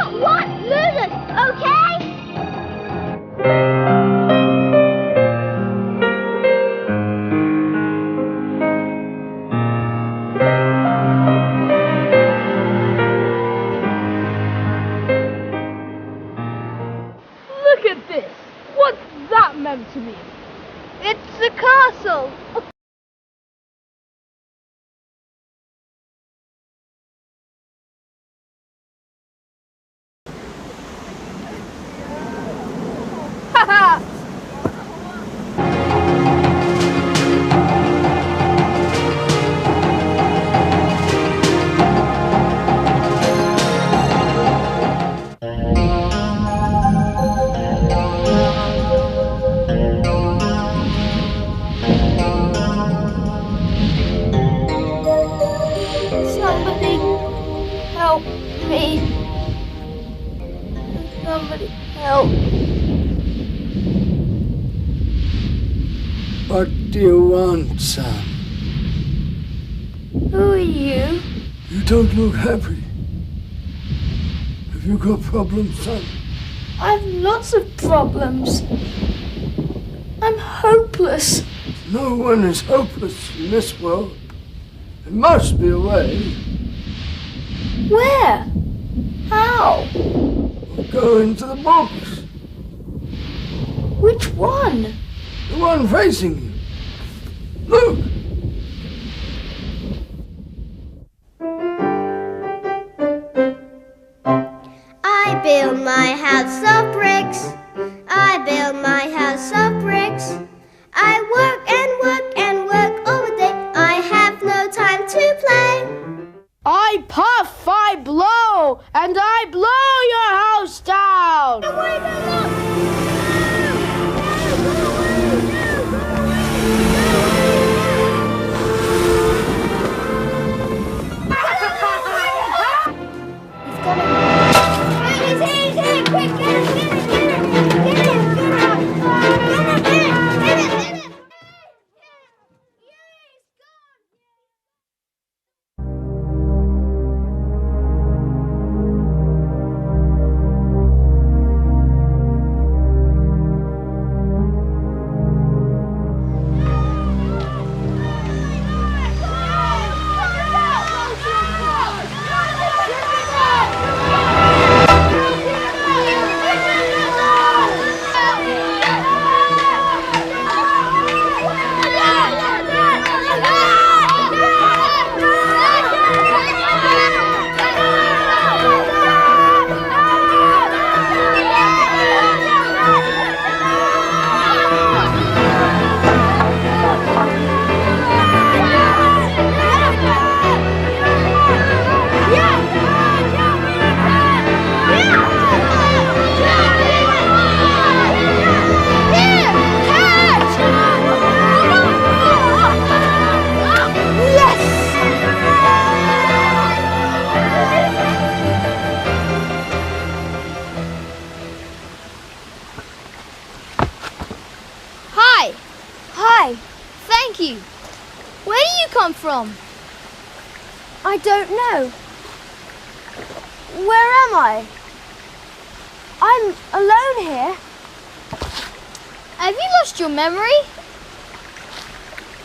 not want losers, okay? Look at this. What's that meant to me? It's a castle. Haha! Somebody help me. Somebody help. What do you want, son? Who are you? You don't look happy. Have you got problems, son? I've lots of problems. I'm hopeless. No one is hopeless in this world. There must be a way. Where? How? We'll go into the box. Which one? The one facing you. Look! I build my house of bricks. I build my house of bricks. I work and work and work all day. I have no time to play. I puff, I blow, and I blow your house down. Thank you. Where do you come from? I don't know. Where am I? I'm alone here. Have you lost your memory?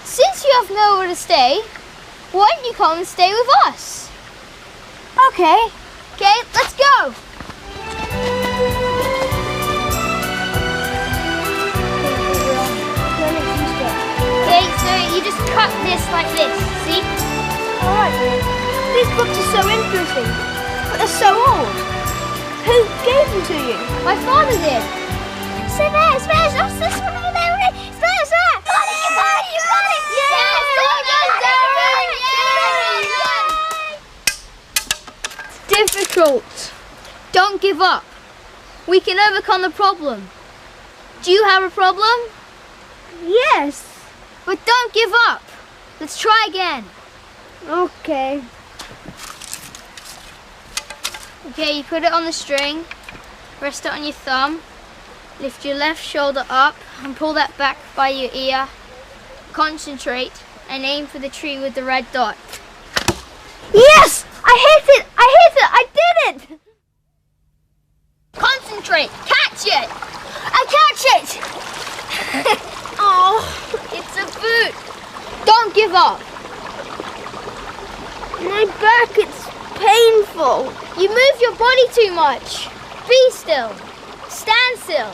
Since you have nowhere to stay, why don't you come and stay with us? Okay. Okay, let's go. Okay, so you just cut this like this, see? Alright. These books are so interesting, but they're so old. Who gave them to you? My father did. Where's this one over there? It's there. You got it! Yeah! It's difficult. Don't give up. We can overcome the problem. Do you have a problem? Yes. But don't give up. Let's try again. Okay. Okay, you put it on the string, rest it on your thumb, lift your left shoulder up and pull that back by your ear. Concentrate and aim for the tree with the red dot. Yes! I hit it! I did it! Concentrate! Catch it! I catch it! Oh, It's a boot! Don't give up! my back, it's painful. You move your body too much. Be still. Stand still.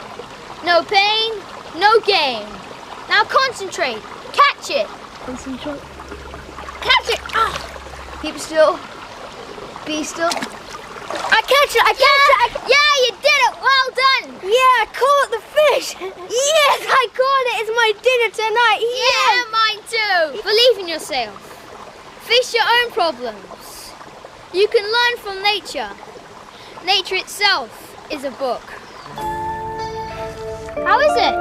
No pain, no gain. Now concentrate. Catch it. Concentrate. Catch it! Ah. Keep still. Be still. I catch it! I catch it! Yeah, you did it. Well done. Yeah, I caught the fish! Yes, I caught it! It's my dinner tonight! Yeah, mine too. Believe in yourself. Face your own problems. You can learn from nature. Nature itself is a book. How is it?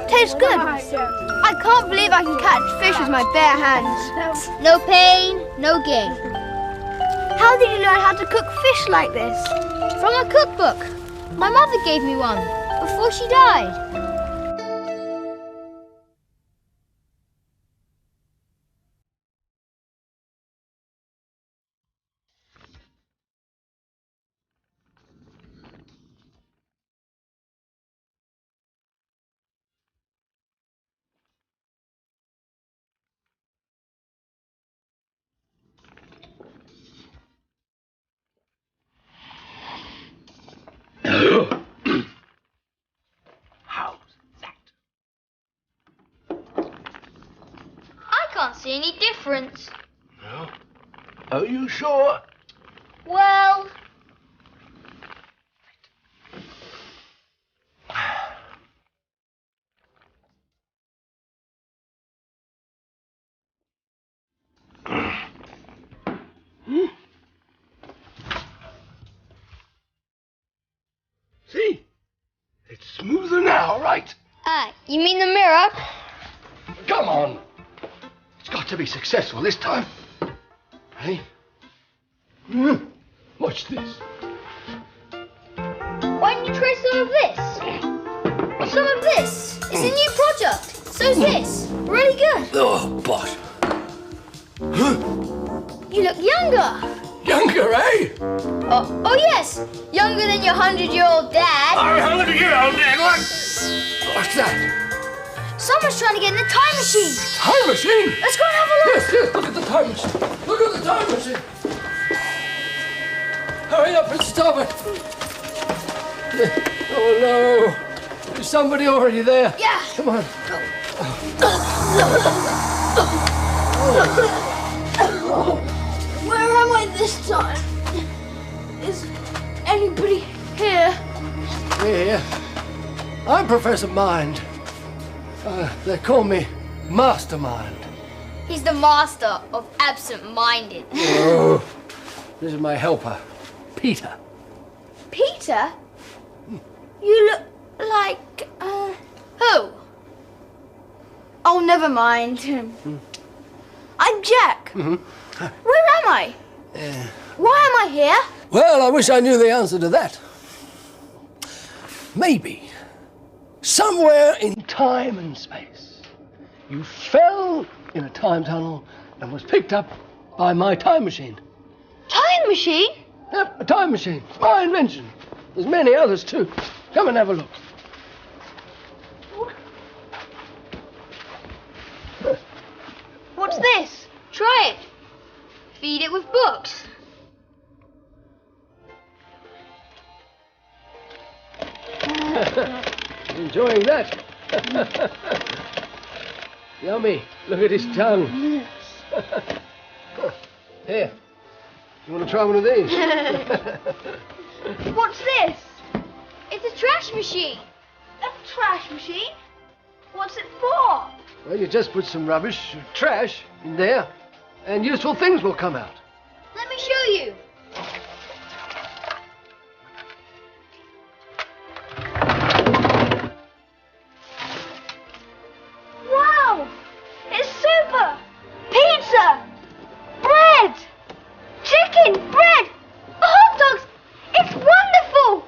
Tastes good. I can't believe I can catch fish with my bare hands. No pain, no gain. How did you learn how to cook fish like this? From a cookbook. My mother gave me one before she died. How's that? I can't see any difference. No? Are you sure? Well, See? It's smoother now, right? you mean the mirror? Come on. It's got to be successful this time. Hey? Watch this. Why don't you try some of this? Some of this. It's a new project. So's this. Really good. Oh, bosh. You look younger. Younger, eh? Oh yes. Younger than your 100-year-old dad. I'm 100-year-old Dad. What? What's that? Someone's trying to get in the time machine. Time machine? Let's go and have a look. Yes, yes, look at the time machine. Look at the time machine. Hurry up and stop it. Oh, no. There's somebody already there. Yeah. Come on. Where am I this time? Is anybody here? Here. I'm Professor Mind. They call me Mastermind. He's the master of absent-minded. Oh, this is my helper, Peter. Peter? You look like, Who? Oh, never mind. I'm Jack. Where am I? Why am I here? Well, I wish I knew the answer to that. Maybe, somewhere in time and space, you fell in a time tunnel and was picked up by my time machine. Time machine? Yep, a time machine. It's my invention. There's many others, too. Come and have a look. What's this? Try it. Feed it with books. Enjoying that? Yummy. Look at his tongue. Here. You want to try one of these? What's this? It's a trash machine. A trash machine? What's it for? Well, you just put some rubbish, trash, in there, and useful things will come out. Let me show you. Wow! It's super! Pizza! Bread! Chicken! Bread! Hot dogs! It's wonderful!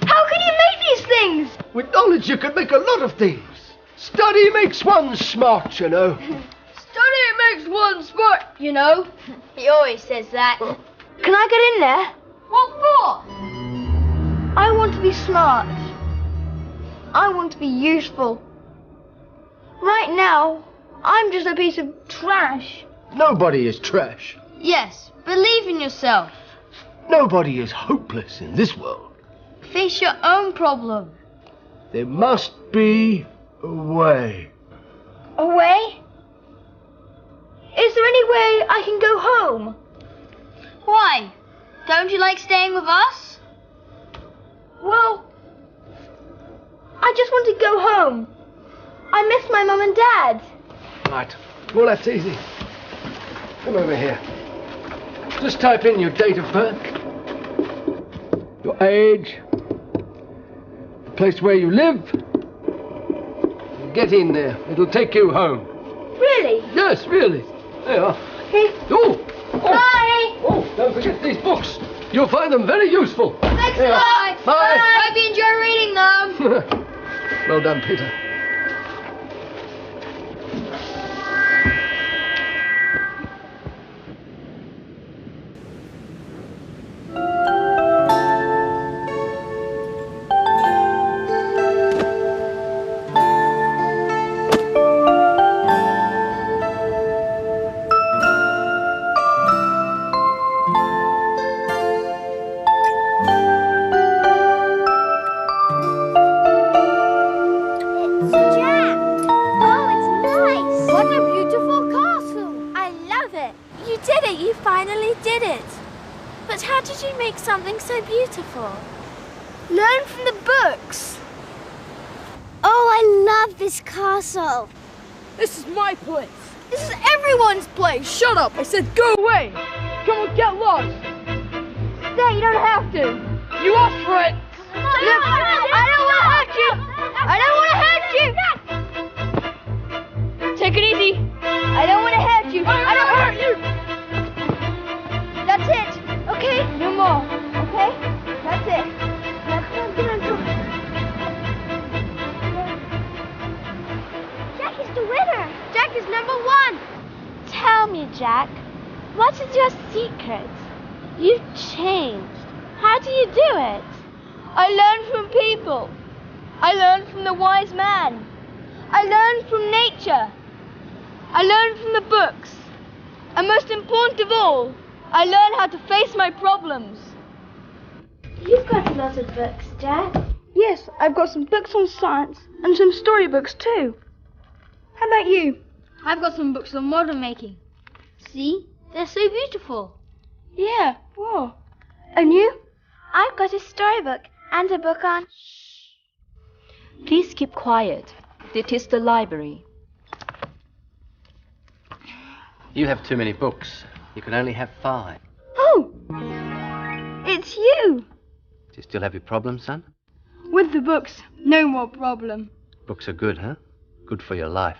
How can you make these things? With knowledge, you can make a lot of things. Study makes one smart, you know. Study makes one smart, you know. He always says that. Can I get in there? What for? I smart. I want to be useful. Right now, I'm just a piece of trash. Nobody is trash. Yes, believe in yourself. Nobody is hopeless in this world. Face your own problem. There must be a way. A way? Is there any way I can go home? Why? Don't you like staying with us? Well, I just want to go home. I miss my mum and dad. Right. Well, that's easy. Come over here. Just type in your date of birth, your age, the place where you live. Get in there. It'll take you home. Really? Yes, really. There you are. Okay. Oh! Bye! Oh, don't forget these books. You'll find them very useful. Thanks There a you are. lot. Bye. Hope you enjoy reading them. Well done, Peter. Something so beautiful. Learn from the books. Oh, I love this castle. This is my place. This is everyone's place. Shut up. I said go away. Come on, get lost. Stay, you don't have to. You asked for it. Look, I don't want to hurt you. I don't want to hurt you. Take it easy. I don't want to hurt you. I don't hurt you. That's it. Okay? No more. Okay? That's it. Now come on, get on top. Jack is the winner. Jack is #1. Tell me, Jack, what is your secret? You've changed. How do you do it? I learn from people. I learn from the wise man. I learn from nature. I learn from the books. And most important of all, I learn how to face my problems. You've got a lot of books, Jack. Yes, I've got some books on science and some storybooks too. How about you? I've got some books on model making. See? They're so beautiful. Yeah, whoa. And you? I've got a storybook and a book on... Please keep quiet. It is the library. You have too many books. You can only have 5. Oh! It's you! Do you still have your problems, son? With the books, no more problem. Books are good, huh? Good for your life.